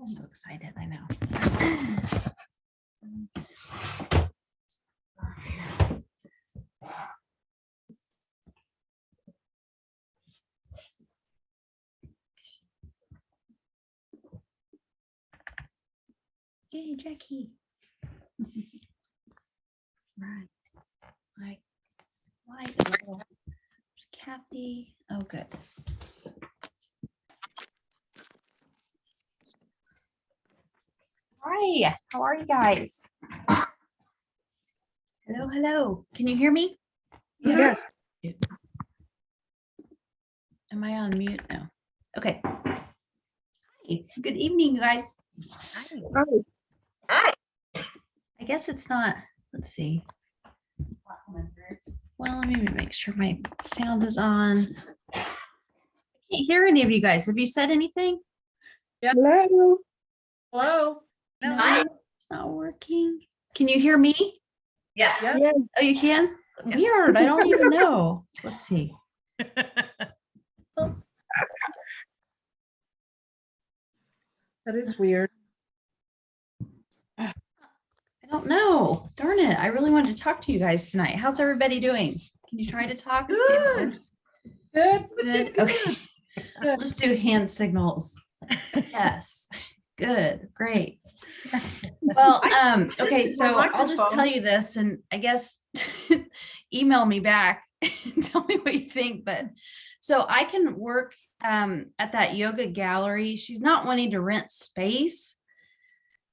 I'm so excited, I know. Yay, Jackie. Right. Like, there's Kathy. Oh, good. Hi, how are you guys? Hello, hello. Can you hear me? Yes. Am I on mute? No. Okay. Hi. Good evening, you guys. Hi. I guess it's not. Let's see. Well, let me make sure my sound is on. I can't hear any of you guys. Have you said anything? Hello. Hello. No, Hi. it's not working. Can you hear me? Yes. Yeah. Yes. Oh, you can? Weird. I don't even know. Let's see. That is weird. I don't know. Darn it. I really wanted to talk to you guys tonight. How's everybody doing? Can you try to talk and see if it works? Good. Good. Okay. I'll just do hand signals. Yes. Good. Great. Well, okay, so I'll just tell you this, and I guess email me back and tell me what you think. But so I can work at that yoga gallery. She's not wanting to rent space,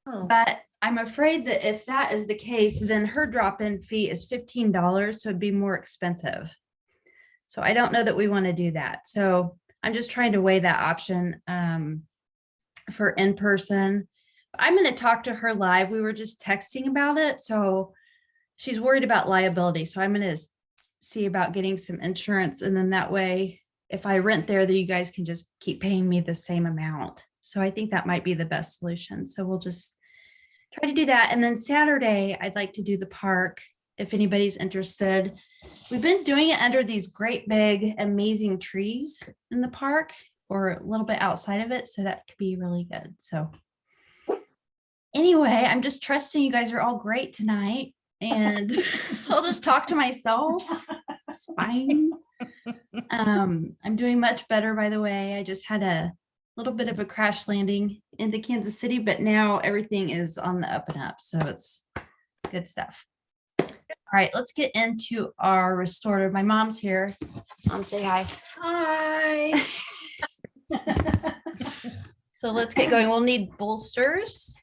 but I'm afraid that if that is the case, then her drop-in fee is $15, so it'd be more expensive. So I don't know that we want to do that. So I'm just trying to weigh that option for in-person. I'm going to talk to her live. We were just texting about it. So she's worried about liability. So I'm going to see about getting some insurance. And then that way, if I rent there, then you guys can just keep paying me the same amount. So I think that might be the best solution. So we'll just try to do that. And then Saturday, I'd like to do the park if anybody's interested. We've been doing it under these great big, amazing trees in the park or a little bit outside of it. So that could be really good. So anyway, I'm just trusting you guys are all great tonight, and I'll just talk to myself. It's fine. I'm doing much better, by the way. I just had a little bit of a crash landing into Kansas City, but now everything is on the up and up. So it's good stuff. All right, let's get into our restorative. My mom's here. Mom, say hi. Hi. So let's get going. We'll need bolsters,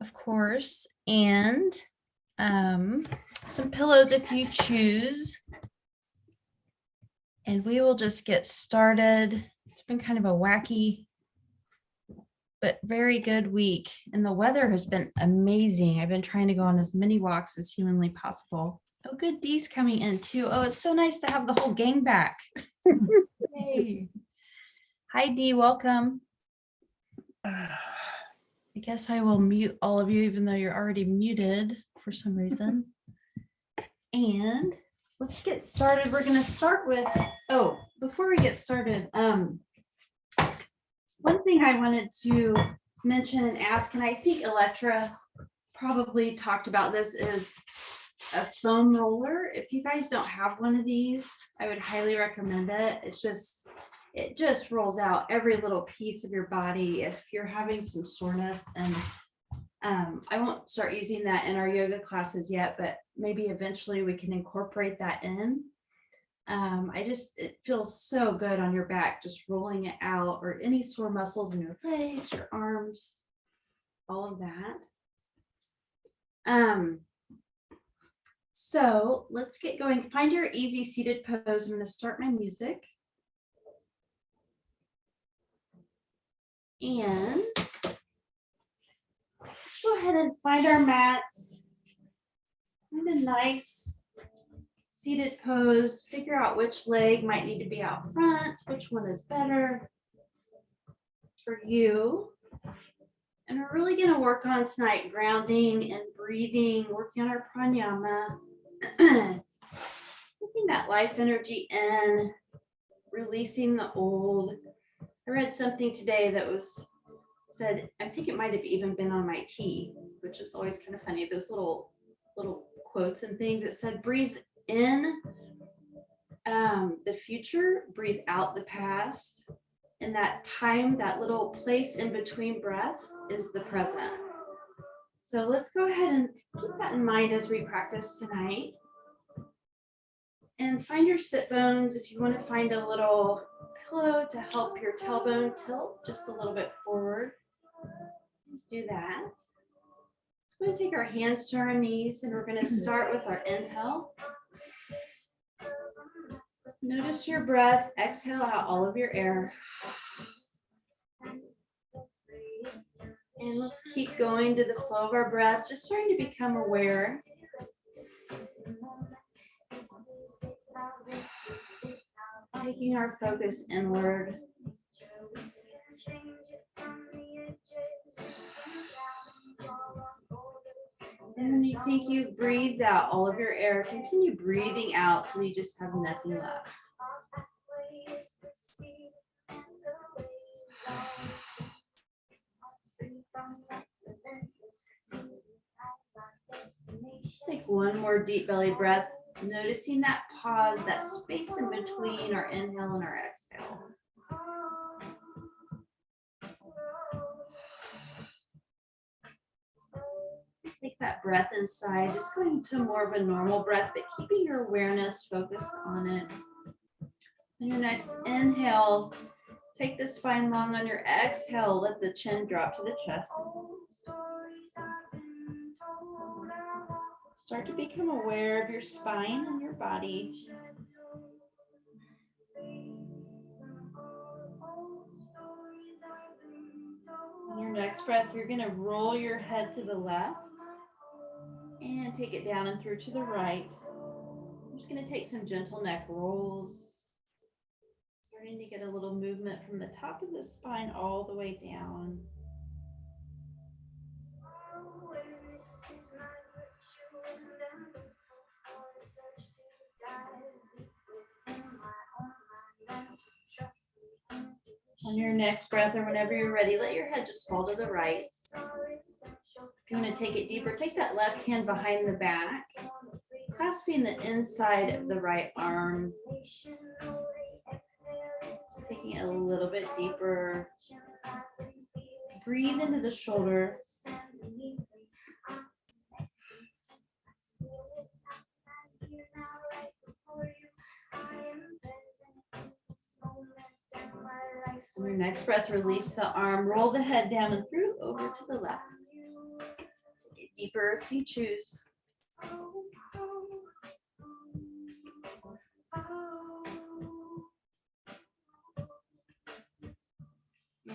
of course, and some pillows if you choose. And we will just get started. It's been kind of a wacky, but very good week. And the weather has been amazing. I've been trying to go on as many walks as humanly possible. Oh, good. Dee's coming in too. Oh, it's so nice to have the whole gang back. Yay. Hi, Dee. Welcome. I guess I will mute all of you, even though you're already muted for some reason. And let's get started. We're going to start with, before we get started, one thing I wanted to mention and ask, and I think Electra probably talked about this, is a foam roller. If you guys don't have one of these, I would highly recommend it. It just rolls out every little piece of your body if you're having some soreness. And I won't start using that in our yoga classes yet, but maybe eventually we can incorporate that in. It feels so good on your back, just rolling it out, or any sore muscles in your legs, your arms, all of that. So let's get going. Find your easy seated pose. I'm going to start my music. And let's go ahead and find our mats. Find a nice seated pose. Figure out which leg might need to be out front, which one is better for you. And we're really going to work on tonight grounding and breathing, working on our pranayama, taking that life energy in, releasing the old. I read something today that was said, I think it might have even been on my tee, which is always kind of funny, those little quotes and things. It said, breathe in the future, breathe out the past. And that time, that little place in between breath is the present. So let's go ahead and keep that in mind as we practice tonight. And find your sit bones. If you want to find a little pillow to help your tailbone tilt just a little bit forward, let's do that. Let's go and take our hands to our knees, and we're going to start with our inhale. Notice your breath. Exhale out all of your air. And let's keep going to the flow of our breath, just starting to become aware. Taking our focus inward. And when you think you've breathed out all of your air, continue breathing out till you just have nothing left. Just take one more deep belly breath, noticing that pause, that space in between our inhale and our exhale. Take that breath inside, just going to more of a normal breath, but keeping your awareness focused on it. On your next inhale, take the spine long. On your exhale, let the chin drop to the chest. Start to become aware of your spine and your body. On your next breath, you're going to roll your head to the left and take it down and through to the right. I'm just going to take some gentle neck rolls. Starting to get a little movement from the top of the spine all the way down. On your next breath, or whenever you're ready, let your head just fall to the right. If you want to take it deeper, take that left hand behind the back, clasping the inside of the right arm. Taking it a little bit deeper. Breathe into the shoulder. So your next breath, release the arm, roll the head down and through over to the left. Take it deeper if you choose.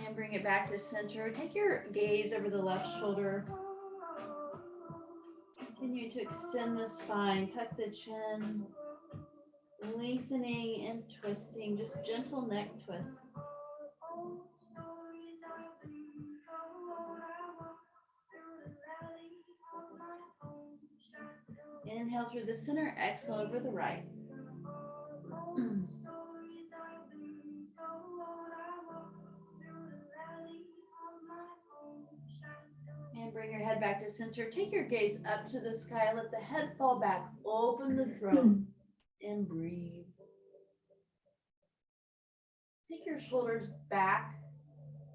And bring it back to center. Take your gaze over the left shoulder. Continue to extend the spine, tuck the chin, lengthening and twisting, just gentle neck twists. Inhale through the center, exhale over the right. And bring your head back to center. Take your gaze up to the sky. Let the head fall back. Open the throat and breathe. Take your shoulders back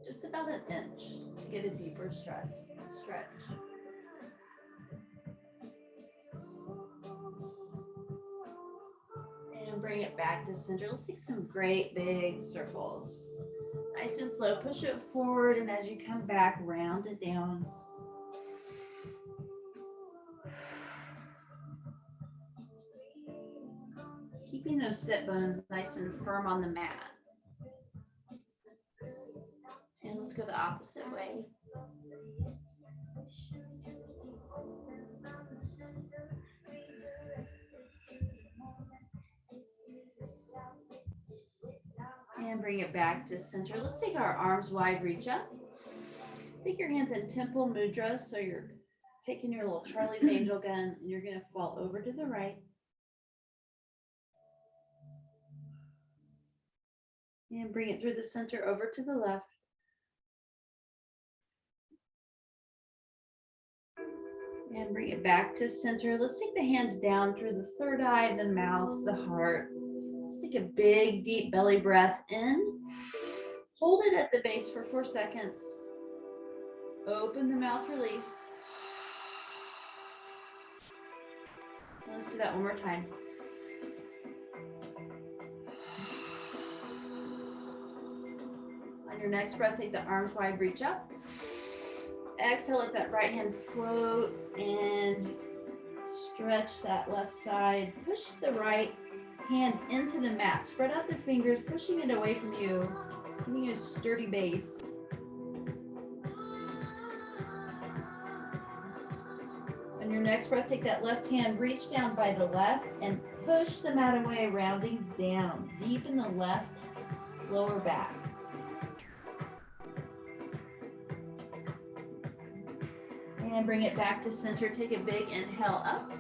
just about an inch to get a deeper stretch. And bring it back to center. Let's take some great big circles. Nice and slow. Push it forward, and as you come back, round it down. Keeping those sit bones nice and firm on the mat. And let's go the opposite way. And bring it back to center. Let's take our arms wide, reach up. Take your hands in temple mudra. So you're taking your little Charlie's Angel gun, and you're going to fall over to the right. And bring it through the center over to the left. And bring it back to center. Let's take the hands down through the third eye, the mouth, the heart. Let's take a big, deep belly breath in. Hold it at the base for 4 seconds. Open the mouth, release. Let's do that one more time. On your next breath, take the arms wide, reach up. Exhale, let that right hand float and stretch that left side. Push the right hand into the mat. Spread out the fingers, pushing it away from you, giving you a sturdy base. On your next breath, take that left hand, reach down by the left and push the mat away, rounding down, deep in the left lower back. And bring it back to center. Take a big inhale up.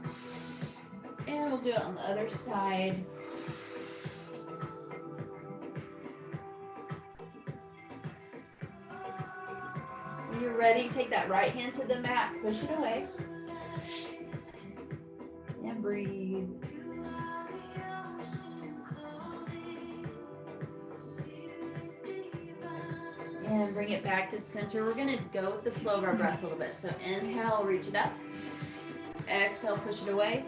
And we'll do it on the other side. When you're ready, take that right hand to the mat, push it away. And breathe. And bring it back to center. We're going to go with the flow of our breath a little bit. So inhale, reach it up. Exhale, push it away.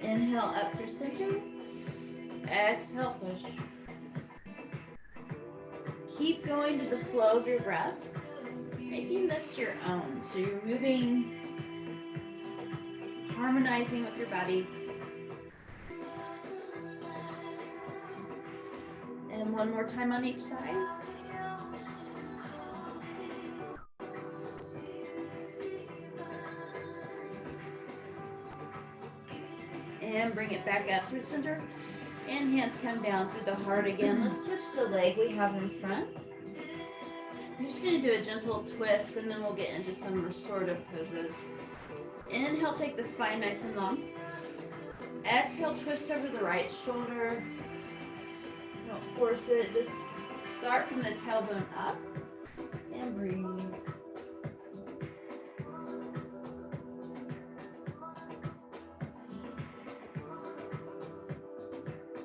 Inhale, up through center. Exhale, push. Keep going to the flow of your breath, making this your own. So you're moving, harmonizing with your body. And one more time on each side. And bring it back up through center. And hands come down through the heart again. Let's switch the leg we have in front. I'm just going to do a gentle twist and then we'll get into some restorative poses. Inhale, take the spine nice and long. Exhale, twist over the right shoulder. Don't force it, just start from the tailbone up and breathe.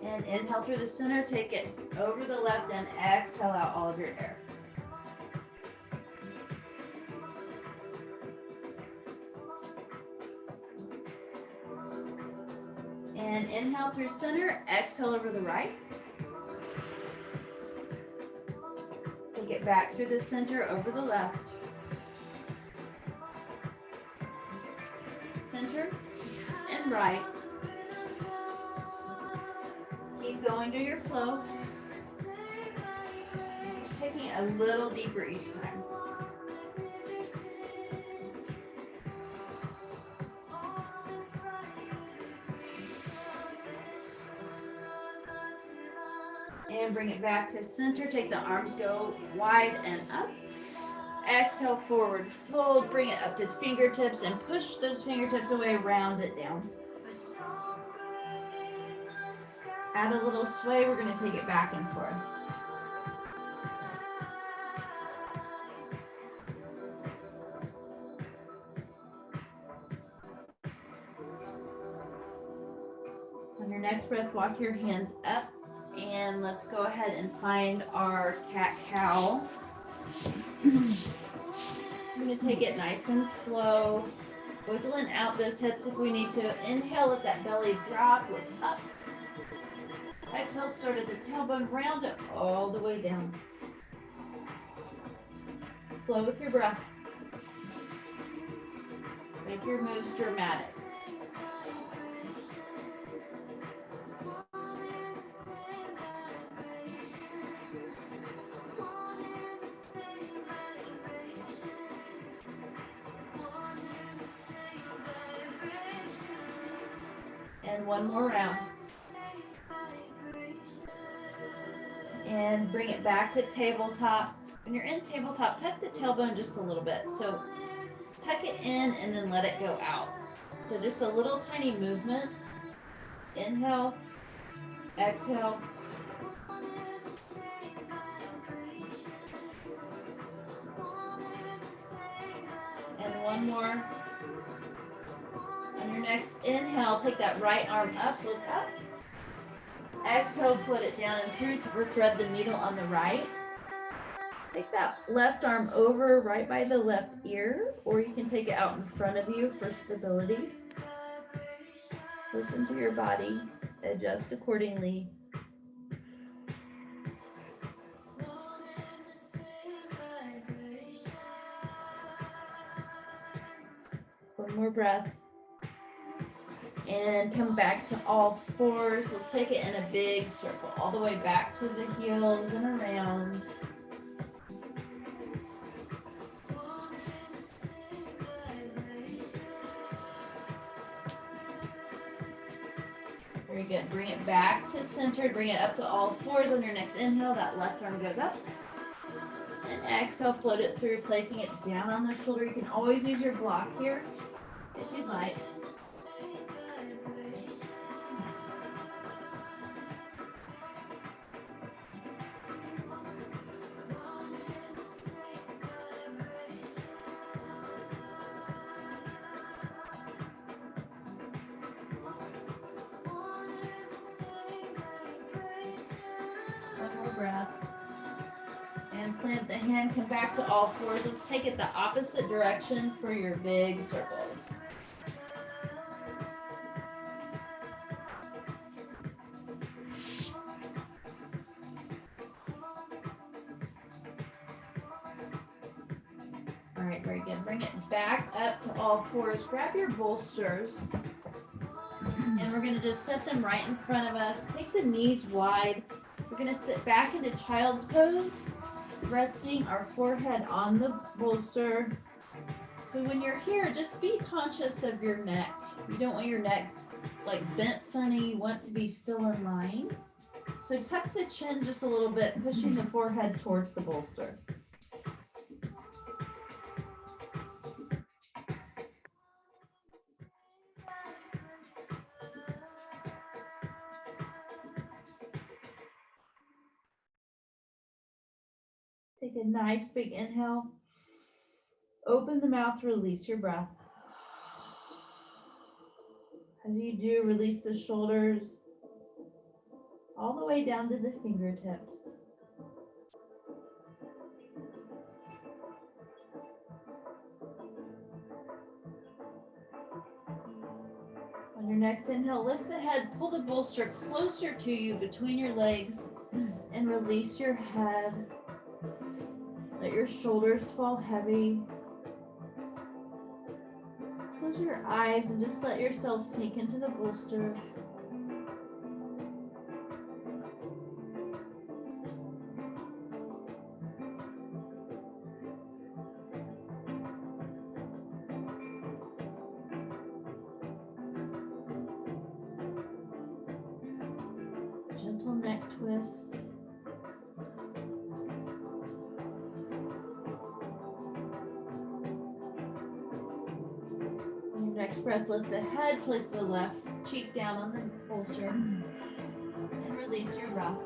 And inhale through the center, take it over the left and exhale out all of your air. And inhale through center, exhale over the right. Take it back through the center, over the left. Center and right. Keep going to your flow. Taking a little deeper each time. And bring it back to center. Take the arms, go wide and up. Exhale, forward fold. Bring it up to fingertips and push those fingertips away. Round it down. Add a little sway. We're going to take it back and forth. On your next breath, walk your hands up. And let's go ahead and find our cat-cow. I'm going to take it nice and slow. Wiggling out those hips if we need to. Inhale, let that belly drop, look up. Exhale, start at the tailbone, round it all the way down. Flow with your breath. Make your moves dramatic. And one more round. And bring it back to tabletop. When you're in tabletop, tuck the tailbone just a little bit. So tuck it in and then let it go out. So just a little tiny movement. Inhale, exhale. And One more. On your next inhale, take that right arm up, look up. Exhale, float it down and through to thread the needle on the right. Take that left arm over right by the left ear, or you can take it out in front of you for stability. Listen to your body, adjust accordingly. One more breath. And come back to all fours. Let's take it in a big circle, all the way back to the heels and around. Very good. Bring it back to center. Bring it up to all fours on your next inhale. That left arm goes up. And exhale, float it through, placing it down on the shoulder. You can always use your block here if you'd like. One more breath. And plant the hand, come back to all fours. Let's take it the opposite direction for your big circles. All right, very good. Bring it back up to all fours. Grab your bolsters. And we're going to just set them right in front of us. Take the knees wide. We're going to sit back into child's pose, resting our forehead on the bolster. So when you're here, just be conscious of your neck. You don't want your neck like bent funny. You want to be still in line. So tuck the chin just a little bit, pushing the forehead towards the bolster. Take a nice big inhale. Open the mouth, release your breath. As you do, release the shoulders all the way down to the fingertips. On your next inhale, lift the head, pull the bolster closer to you between your legs, and release your head. Let your shoulders fall heavy. Close your eyes and just let yourself sink into the bolster. Gentle neck twist. Next breath, lift the head, place the left cheek down on the bolster, and release your breath.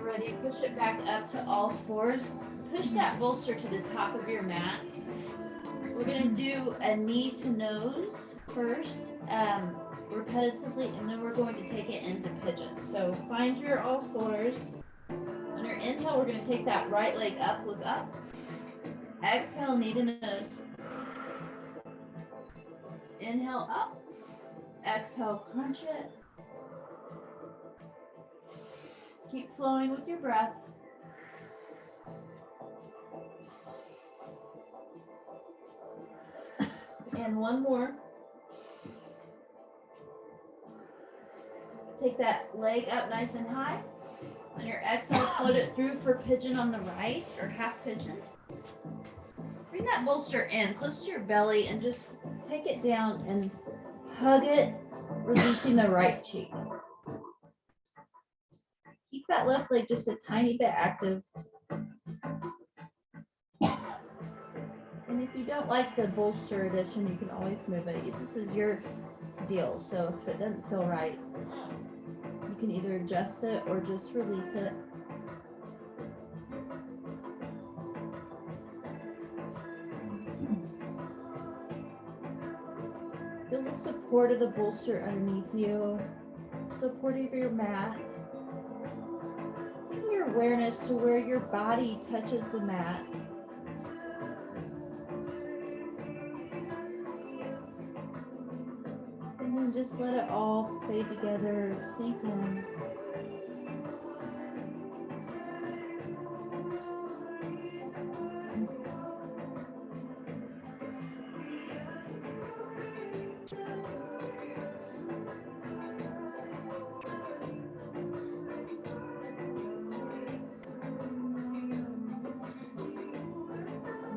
Ready, push it back up to all fours. Push that bolster to the top of your mat. We're going to do a knee to nose first, repetitively, and then we're going to take it into pigeon. So find your all fours. On your inhale, we're going to take that right leg up, look up. Exhale, knee to nose. Inhale up. Exhale, crunch it. Keep flowing with your breath. And one more. Take that leg up nice and high. On your exhale, float it through for pigeon on the right, or half pigeon. Bring that bolster in, close to your belly, and just take it down and hug it, releasing the right cheek. keep that left leg just a tiny bit active. And if you don't like the bolster addition, you can always move it. This is your deal. So if it doesn't feel right, you can either adjust it or just release it. Feel the support of the bolster underneath you, support of your mat. Taking your awareness to where your body touches the mat. And then just let it all fade together, sink in.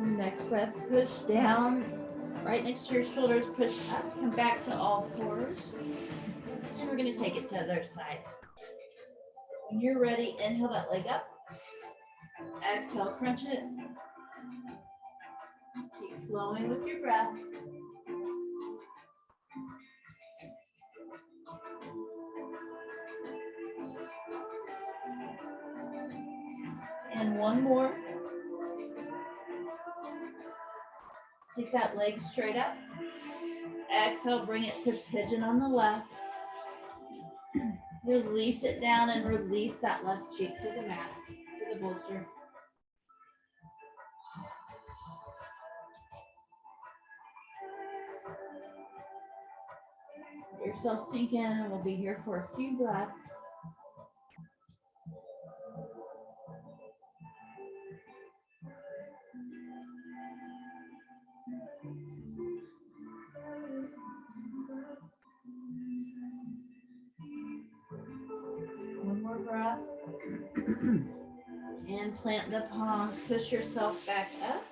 Next breath, push down, right next to your shoulders, push up, come back to all fours. And we're gonna take it to the other side. When you're ready, inhale that leg up. Exhale, crunch it. Keep flowing with your breath. And one more. Take that leg straight up. Exhale, bring it to pigeon on the left. Release it down and release that left cheek to the mat, to the bolster. Let yourself sink in, and we'll be here for a few breaths. One more breath. And plant the palms, push yourself back up.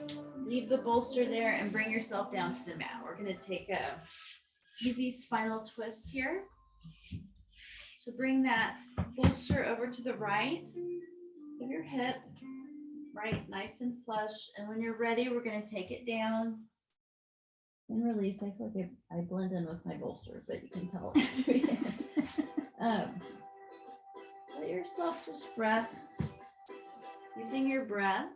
Leave the bolster there and bring yourself down to the mat. We're gonna take a easy spinal twist here. So bring that bolster over to the right of your hip, right, nice and flush. And when you're ready, we're gonna take it down and release. I feel like I blend in with my bolster, but you can tell. Let yourself just rest using your breath.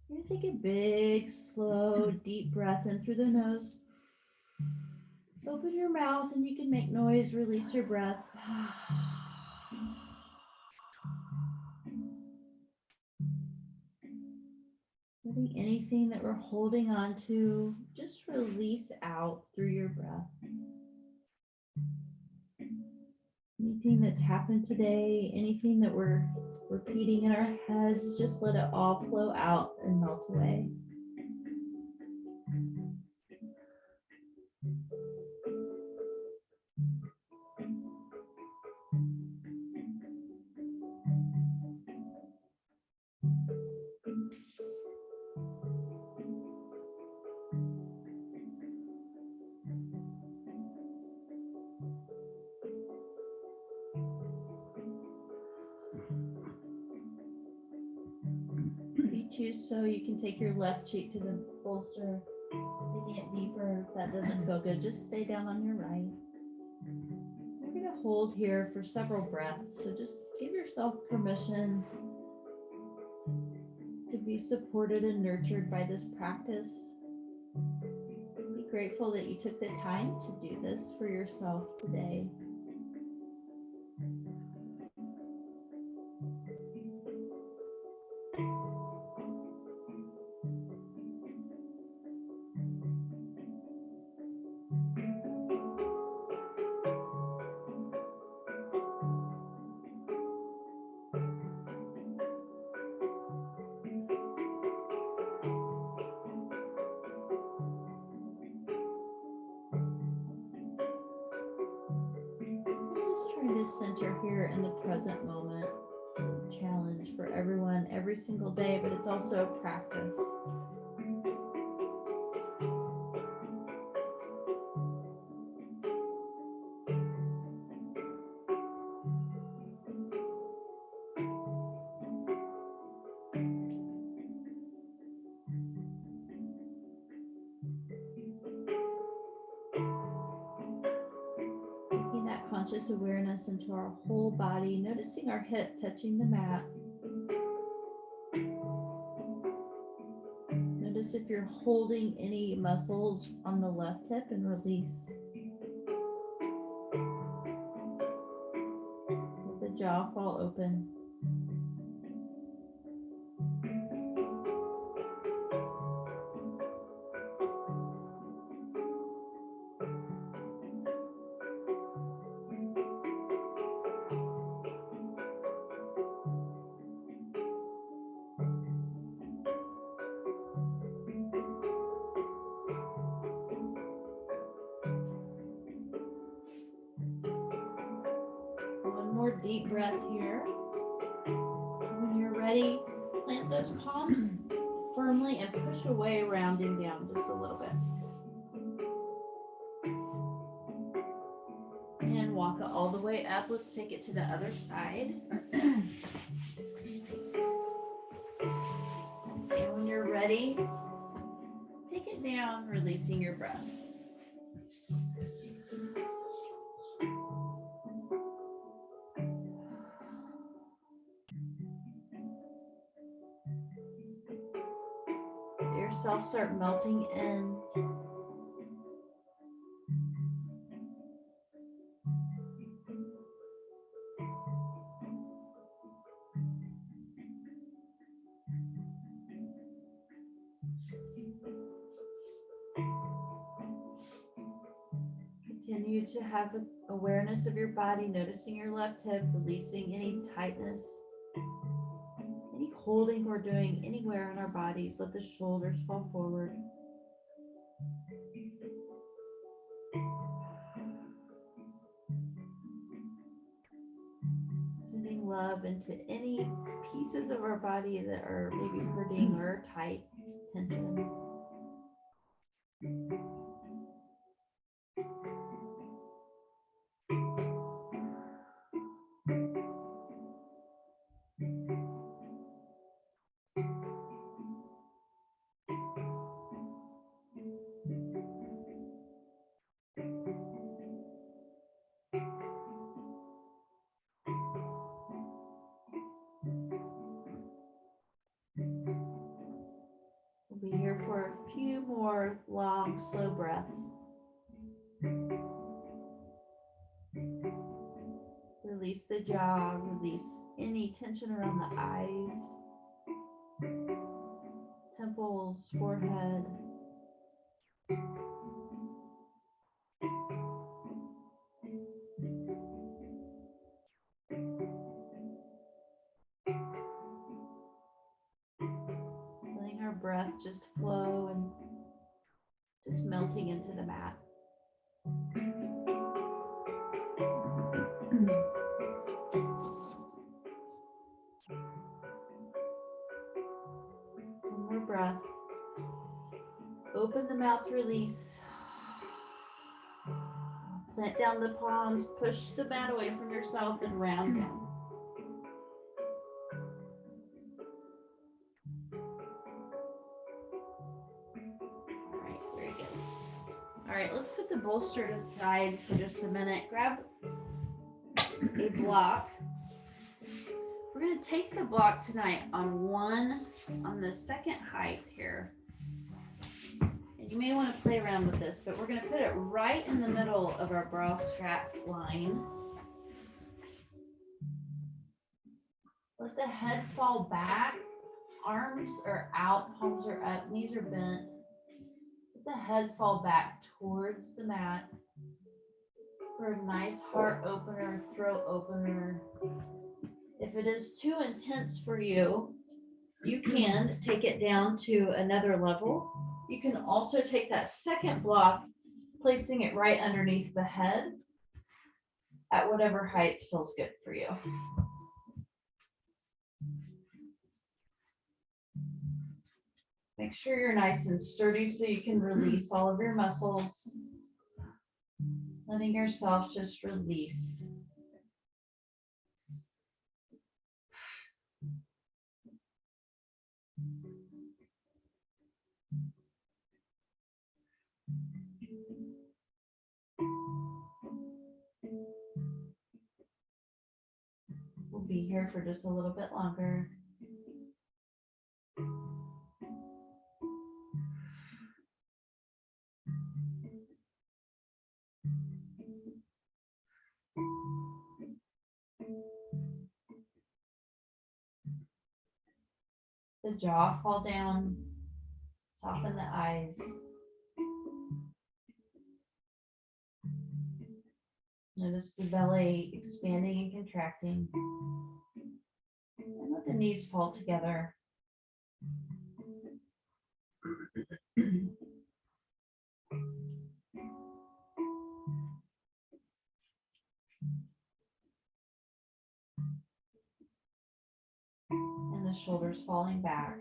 You're gonna take a big, slow, deep breath in through the nose. Open your mouth and you can make noise, release your breath. Letting anything that we're holding on to just release out through your breath. Anything that's happened today, anything that we're repeating in our heads, just let it all flow out and melt away. So you can take your left cheek to the bolster, making it deeper. If that doesn't feel good, just stay down on your right. We're going to hold here for several breaths. So just give yourself permission to be supported and nurtured by this practice. Be grateful that you took the time to do this for yourself today. Center here in the present moment. It's a challenge for everyone every single day, but it's also a practice. conscious awareness into our whole body, noticing our hip touching the mat. Notice if you're holding any muscles on the left hip and release. Let the jaw fall open. Deep breath here. When you're ready, plant those palms firmly and push away, rounding down just a little bit. And walk it all the way up. Let's take it to the other side. And when you're ready, take it down, releasing your breath. Yourself start melting in. Continue to have awareness of your body, noticing your left hip, releasing any tightness. Any holding we're doing anywhere in our bodies, let the shoulders fall forward. Sending love into any pieces of our body that are maybe hurting or tight, tension. We'll be here for a few more long, slow breaths. Release the jaw, release any tension around the eyes, temples, forehead. Letting our breath just flow and just melting into the mat. One more breath. Open the mouth, release. Plant down the palms, push the mat away from yourself and round down. All right, very good. All right, let's put the bolster aside for just a minute. Grab a block. We're going to take the block tonight on the second height here. And you may want to play around with this, but we're going to put it right in the middle of our bra strap line. Let the head fall back. Arms are out, palms are up, knees are bent. Let the head fall back towards the mat for a nice heart opener, throat opener. If it is too intense for you, you can take it down to another level. You can also take that second block, placing it right underneath the head at whatever height feels good for you. Make sure you're nice and sturdy so you can release all of your muscles. Letting yourself just release. be here for just a little bit longer. The jaw fall down, soften the eyes. Notice the belly expanding and contracting. And let the knees fall together. And the shoulders falling back.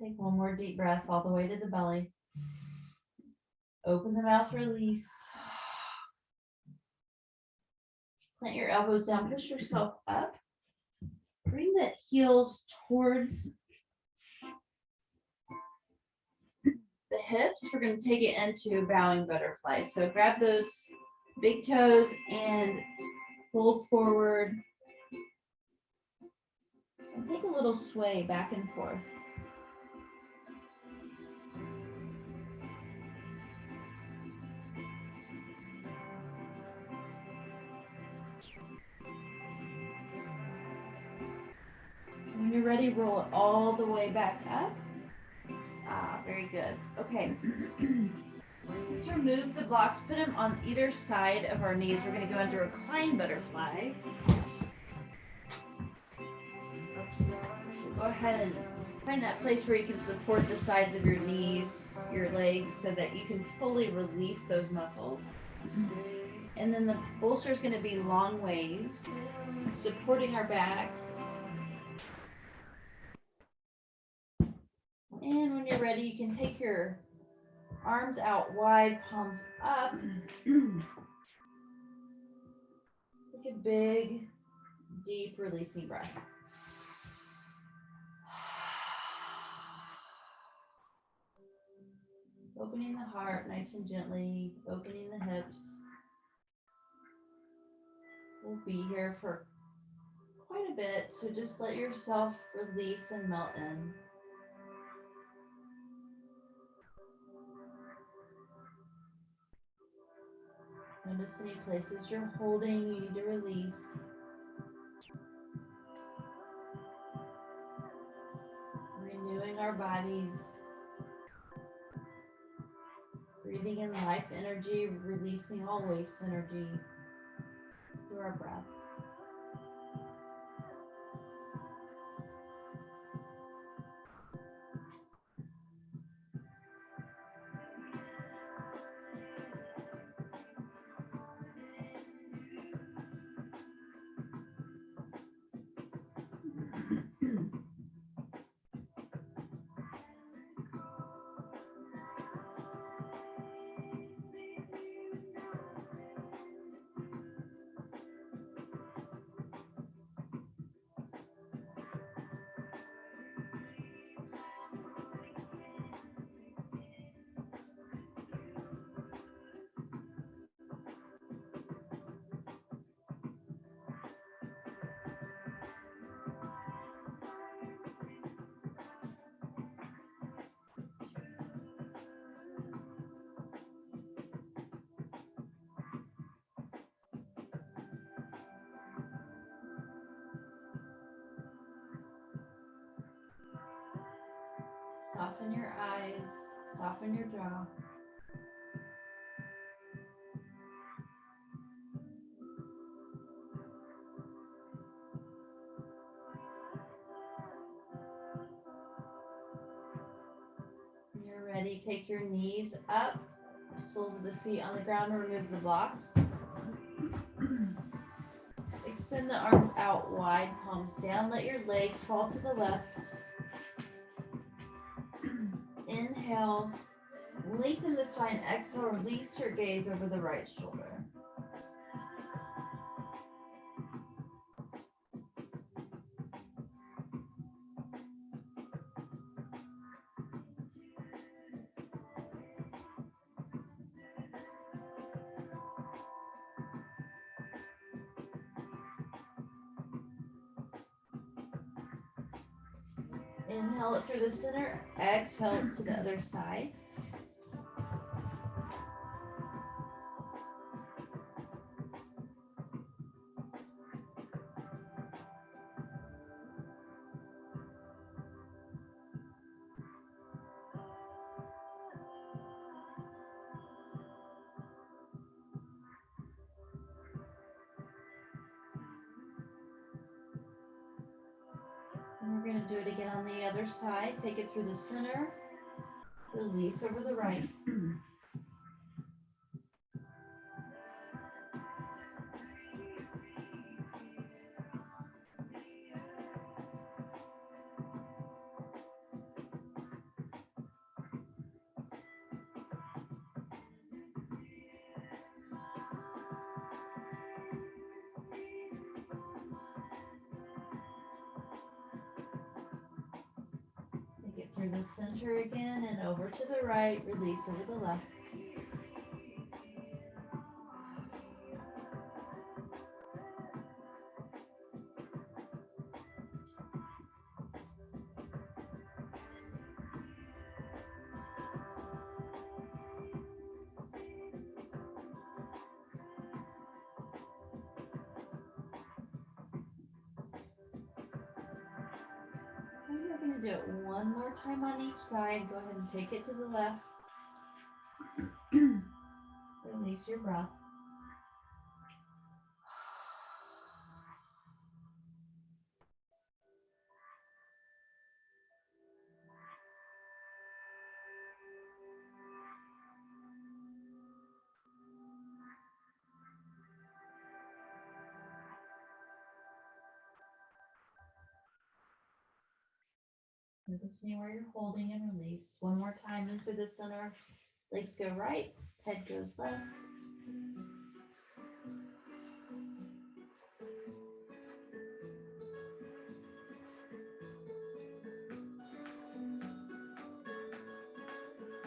Take one more deep breath all the way to the belly. Open the mouth, release. Plant your elbows down, push yourself up. Bring the heels towards the hips. We're going to take it into bowing butterfly. So grab those big toes and fold forward. And take a little sway back and forth. When you're ready, roll it all the way back up. Ah, very good. Okay. Let's remove the blocks, put them on either side of our knees. We're going to go into recline butterfly. Oops. So go ahead and find that place where you can support the sides of your knees, your legs, so that you can fully release those muscles. And then the bolster is going to be long ways, supporting our backs. And when you're ready, you can take your arms out wide, palms up. Take a big, deep releasing breath. Opening the heart nice and gently, opening the hips. We'll be here for quite a bit, so just let yourself release and melt in. Notice any places you're holding, you need to release. Renewing our bodies. Breathing in life energy, releasing all waste energy through our breath. Soften your eyes, soften your jaw. When you're ready, take your knees up, soles of the feet on the ground, remove the blocks. Extend the arms out wide, palms down, let your legs fall to the left. Inhale, Lengthen the spine. Exhale, release your gaze over the right shoulder. Inhale it through the center. Exhale it to the other side. And we're going to do it again on the other side. Take it through the center. Release over the right. Take it through the center again and over to the right. Release over the left. And we're going to do it one more time on each side. Go ahead and take it to the left. Release your breath. Noticing where you're holding and release. One more time in through the center. Legs go right, head goes left.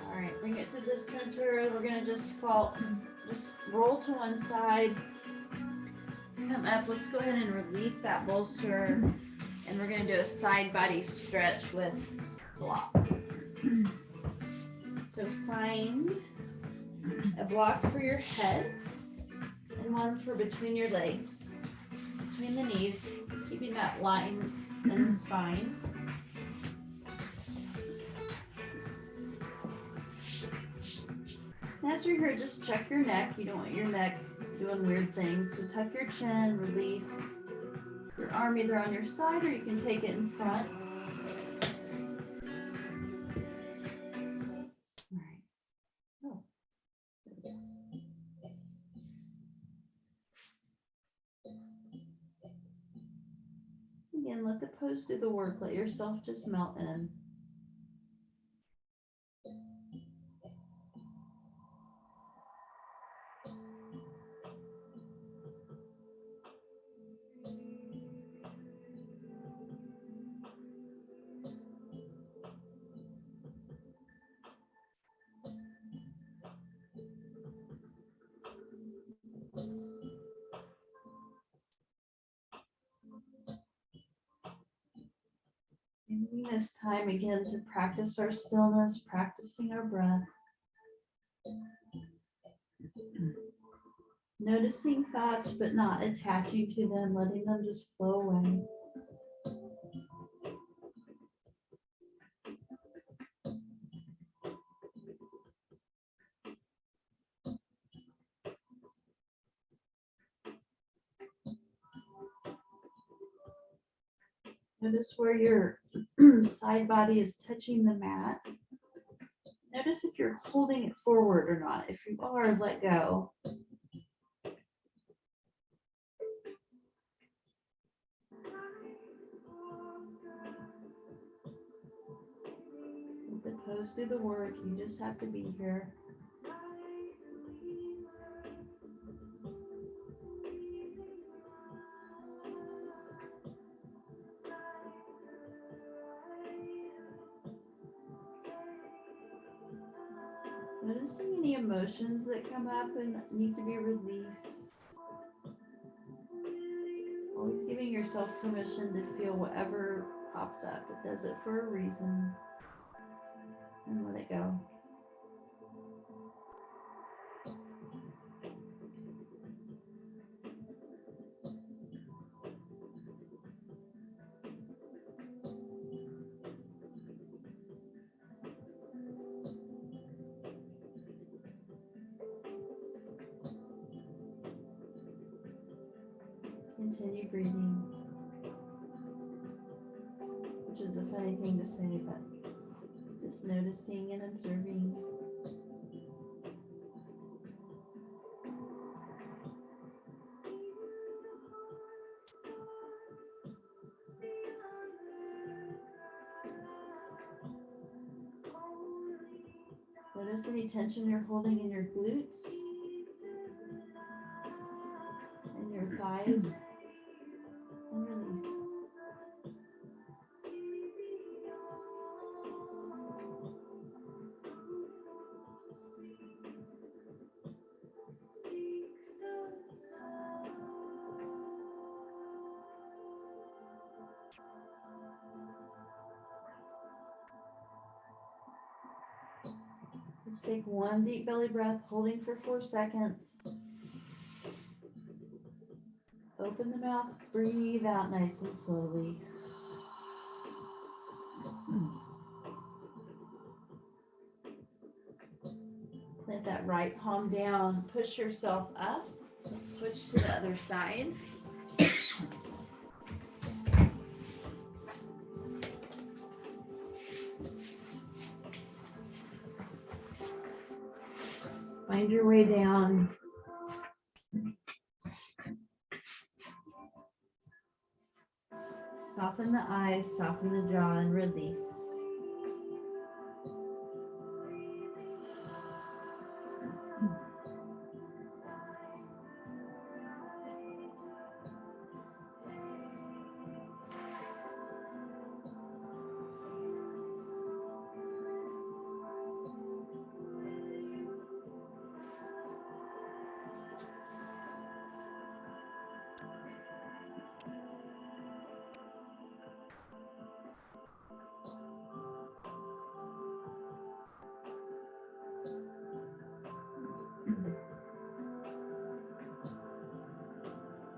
All right, bring it to the center. We're gonna just roll to one side. Come up. Let's go ahead and release that bolster. And we're gonna do a side body stretch with blocks. So find a block for your head and one for between your legs, between the knees, keeping that line in the spine. And as you're here, just check your neck. You don't want your neck doing weird things. So tuck your chin, release your arm either on your side or you can take it in front. All right. Oh. Again, let the pose do the work. Let yourself just melt in. Using this time again to practice our stillness, practicing our breath. Noticing thoughts, but not attaching to them, letting them just flow away. Notice where your side body is touching the mat. Notice if you're holding it forward or not. If you are, let go. Let the pose do the work. You just have to be here. Noticing any emotions that come up and need to be released. Always giving yourself permission to feel whatever pops up. It does it for a reason. And let it go. Continue breathing, which is a funny thing to say, but just noticing and observing. Notice any tension you're holding in your glutes and your thighs. And release. Just take one deep belly breath, holding for 4 seconds. Open the mouth, breathe out nice and slowly. Plant that right palm down, push yourself up. Let's switch to the other side. Find your way down. Soften the eyes, soften the jaw, and release.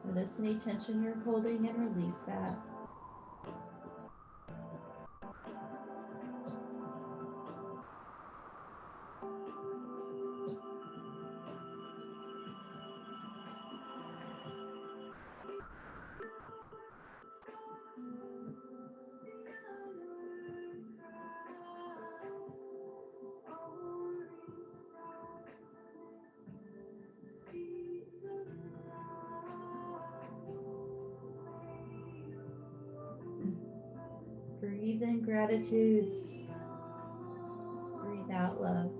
Notice any tension you're holding and release that. Breathe in gratitude. Breathe out love.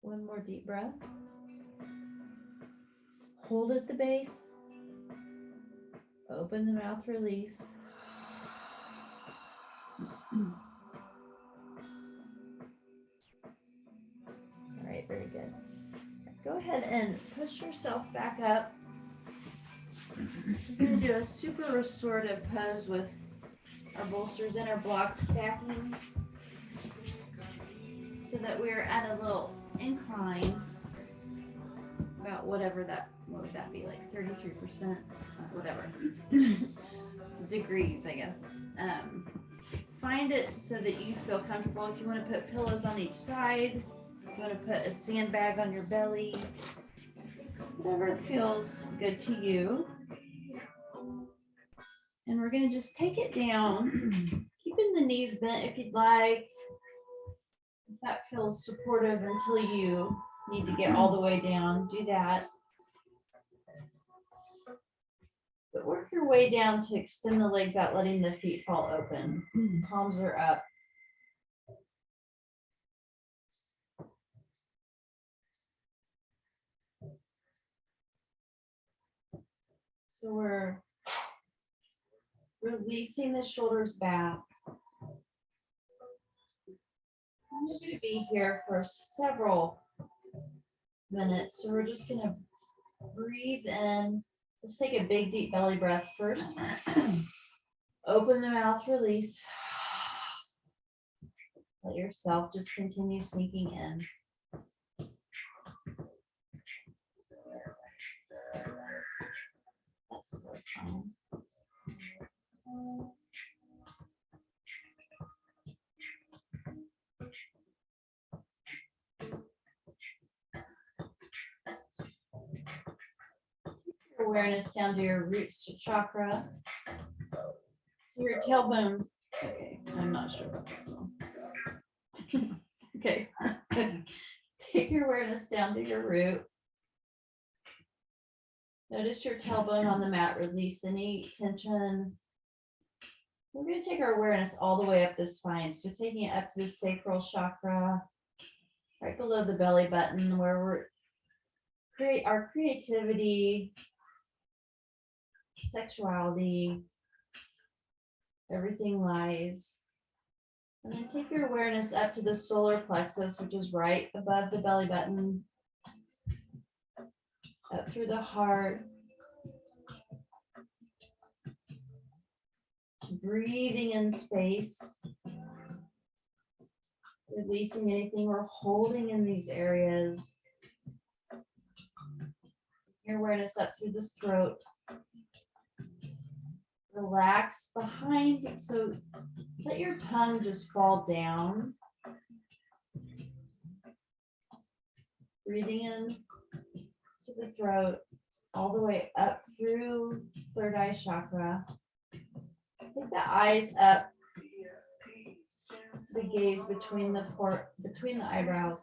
One more deep breath. Hold at the base. Open the mouth, release. All right, very good. Go ahead and push yourself back up. We're going to do a super restorative pose with our bolsters and our blocks stacking so that we're at a little incline, about whatever that, what would that be, like 33%, whatever, degrees, I guess. Find it so that you feel comfortable. If you want to put pillows on each side, if you want to put a sandbag on your belly, whatever feels good to you. And we're going to just take it down, keeping the knees bent if you'd like. If that feels supportive until you need to get all the way down, do that. But work your way down to extend the legs out, letting the feet fall open. Palms are up. So we're releasing the shoulders back. I'm going to be here for several minutes. So we're just going to breathe in. Let's take a big, deep belly breath first. Open the mouth, release. Let yourself just continue sinking in. That's slow signs. Awareness down to your root chakra, your tailbone. Okay, I'm not sure about that song. Okay, take your awareness down to your root. Notice your tailbone on the mat. Release any tension. We're going to take our awareness all the way up the spine. So taking it up to the sacral chakra, right below the belly button, where we're create our creativity, sexuality, everything lies. And then take your awareness up to the solar plexus, which is right above the belly button, up through the heart. Breathing in space, releasing anything we're holding in these areas. Your awareness up through the throat. Relax behind, so let your tongue just fall down. Breathing in to the throat, all the way up through third eye chakra. Take the eyes up, the gaze between the eyebrows.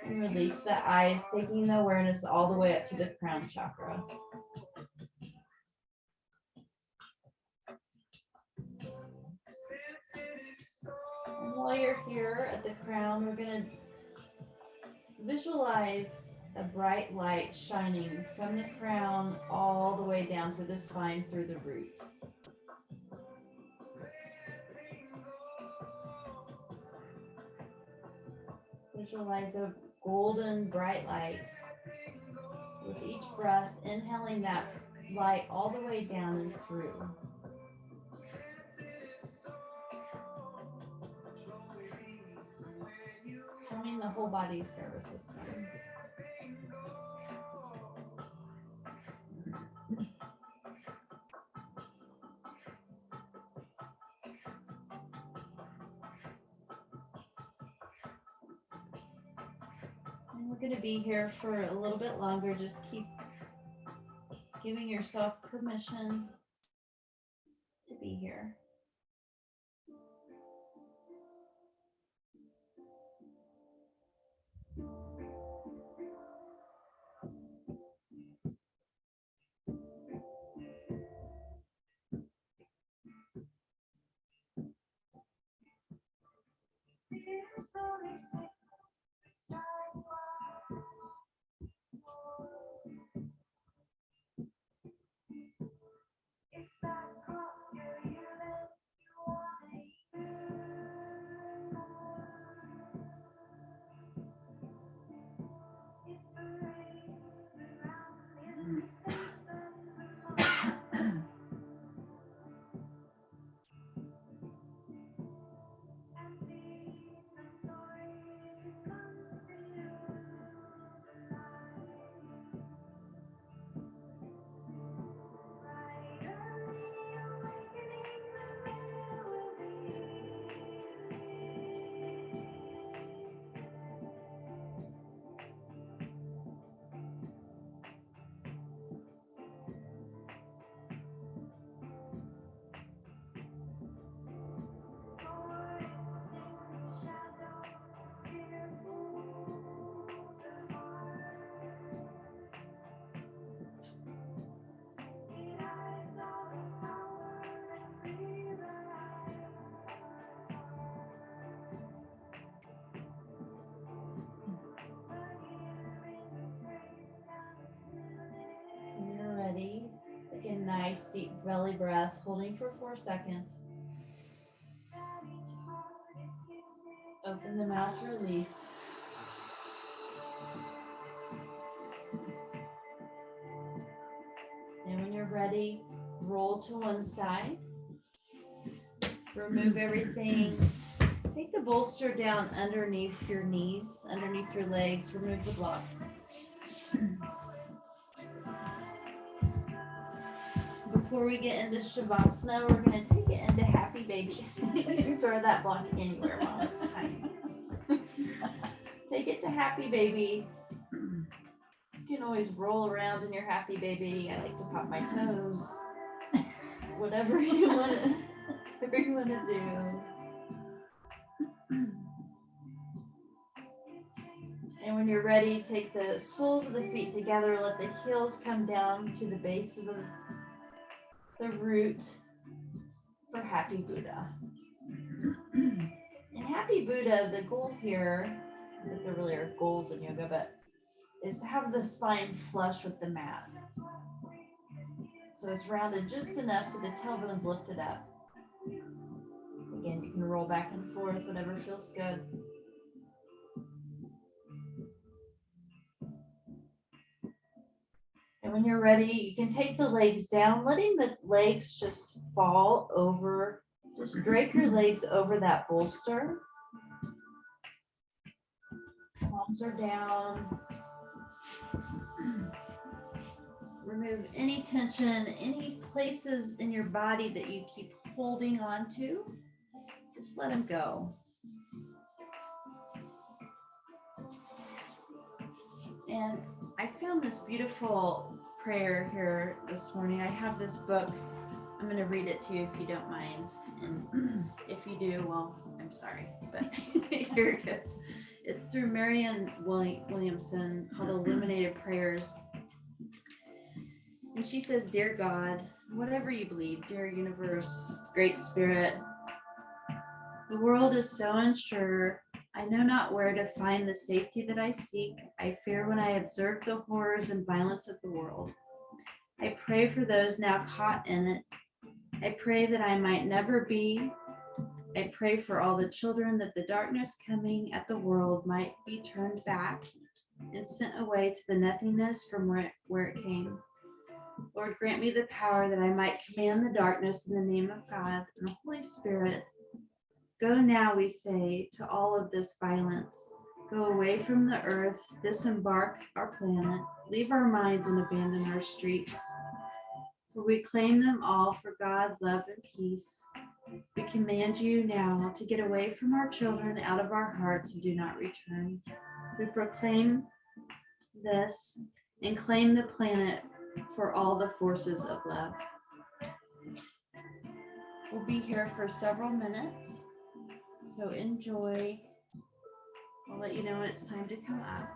And release the eyes, taking the awareness all the way up to the crown chakra. And while you're here at the crown, we're going to visualize a bright light shining from the crown all the way down through the spine, through the root. Visualize a golden bright light. With each breath, inhaling that light all the way down and through. Calming the whole body's nervous system. And we're going to be here for a little bit longer. Just keep giving yourself permission to be here. nice deep belly breath, holding for 4 seconds. Open the mouth, release. And when you're ready, roll to one side. Remove everything. Take the bolster down underneath your knees, underneath your legs. Remove the blocks. Before we get into Shavasana, we're going to take it into Happy Baby. You can throw that block anywhere while it's time. Take it to Happy Baby. You can always roll around in your Happy Baby. I like to pop my toes. Whatever you want to do. And when you're ready, take the soles of the feet together. Let the heels come down to the base of the root for Happy Buddha. In Happy Buddha, the goal here, I think there really are goals in yoga, but is to have the spine flush with the mat. So it's rounded just enough so the tailbone's lifted up. Again, you can roll back and forth, whatever feels good. And when you're ready, you can take the legs down, letting the legs just fall over. Just drape your legs over that bolster. Palms are down. Remove any tension, any places in your body that you keep holding on to. Just let them go. And I found this beautiful prayer here this morning. I have this book. I'm going to read it to you if you don't mind. And if you do, well, I'm sorry. But here it goes. It's through Marianne Williamson, called Illuminated Prayers. And she says, "Dear God, whatever you believe, dear universe, great spirit, the world is so unsure. I know not where to find the safety that I seek. I fear when I observe the horrors and violence of the world. I pray for those now caught in it. I pray that I might never be. I pray for all the children that the darkness coming at the world might be turned back and sent away to the nothingness from where it came. Lord, grant me the power that I might command the darkness in the name of God and the Holy Spirit. Go now, we say, to all of this violence. Go away from the earth, disembark our planet, leave our minds and abandon our streets. For we claim them all for God, love, and peace. We command you now to get away from our children, out of our hearts, and do not return. We proclaim this and claim the planet for all the forces of love." We'll be here for several minutes, so enjoy. I'll let you know when it's time to come up.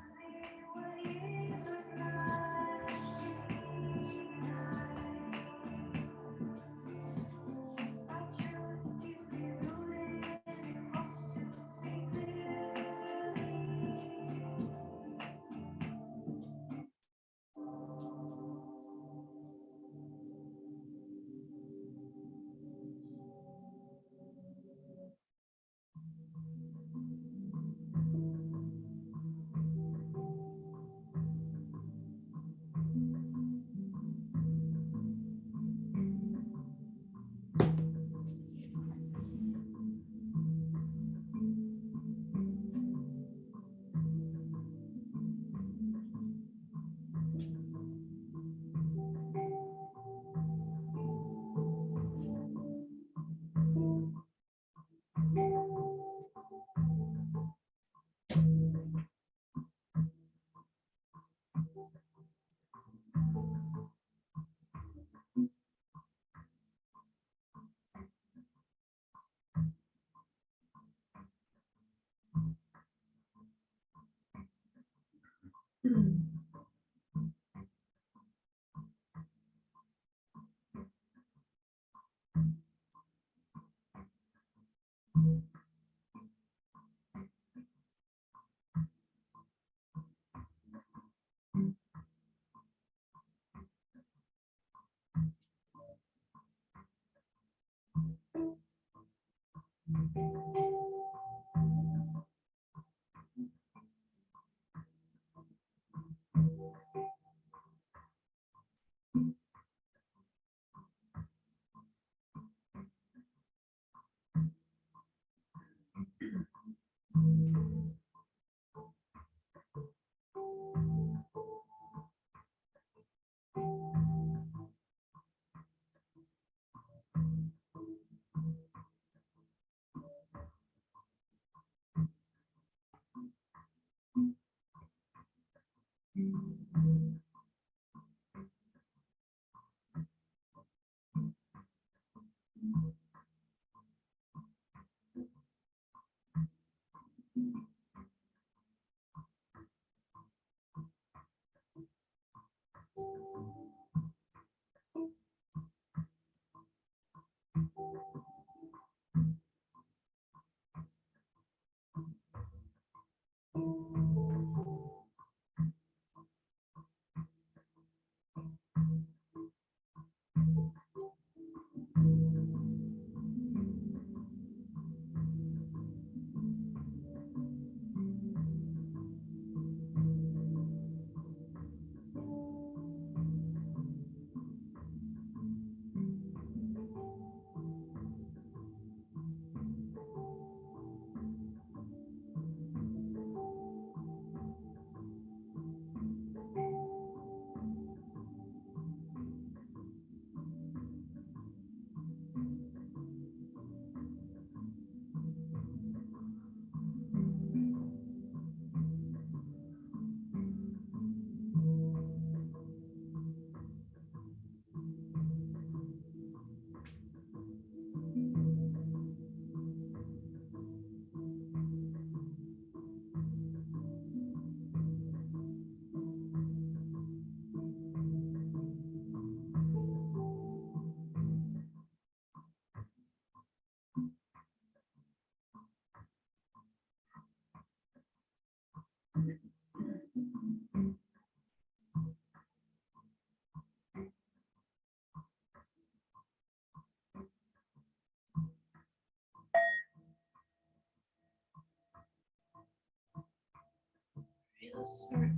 Just start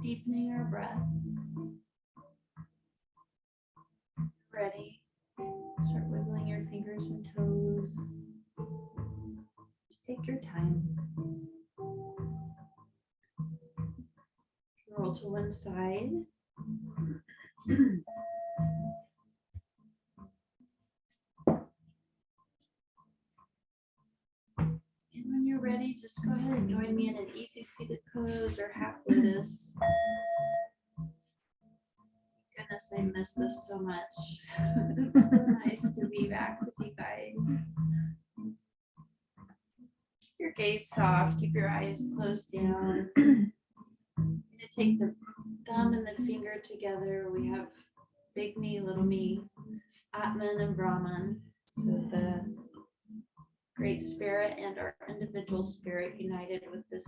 deepening our breath. Ready. Start wiggling your fingers and toes. Just take your time. Roll to one side. And when you're ready, just go ahead and join me in an easy seated pose or half lotus. Goodness, I miss this so much. It's so nice to be back with you guys. Keep your gaze soft, keep your eyes closed down. I'm gonna take the thumb and the finger together. We have big me, little me, Atman and Brahman. So the Great Spirit and our individual spirit united with this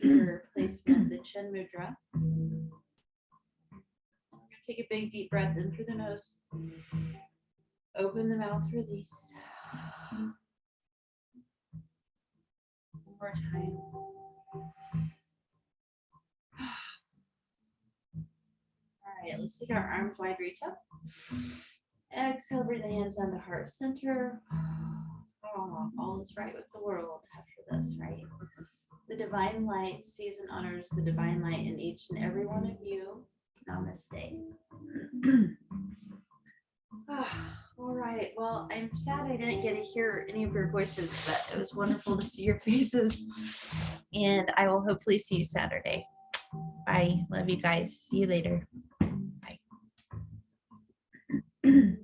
finger placement, the Chin Mudra. I'm going to take a big deep breath in through the nose. Open the mouth, release. One more time. All right, let's take our arms wide, reach up. Exhale, bring the hands down to heart center. Oh, all is right with the world after this, right? The divine light sees and honors the divine light in each and every one of you. Namaste. All right. Well, I'm sad I didn't get to hear any of your voices, but it was wonderful to see your faces. And I will hopefully see you Saturday. Bye. Love you guys. See you later. Bye.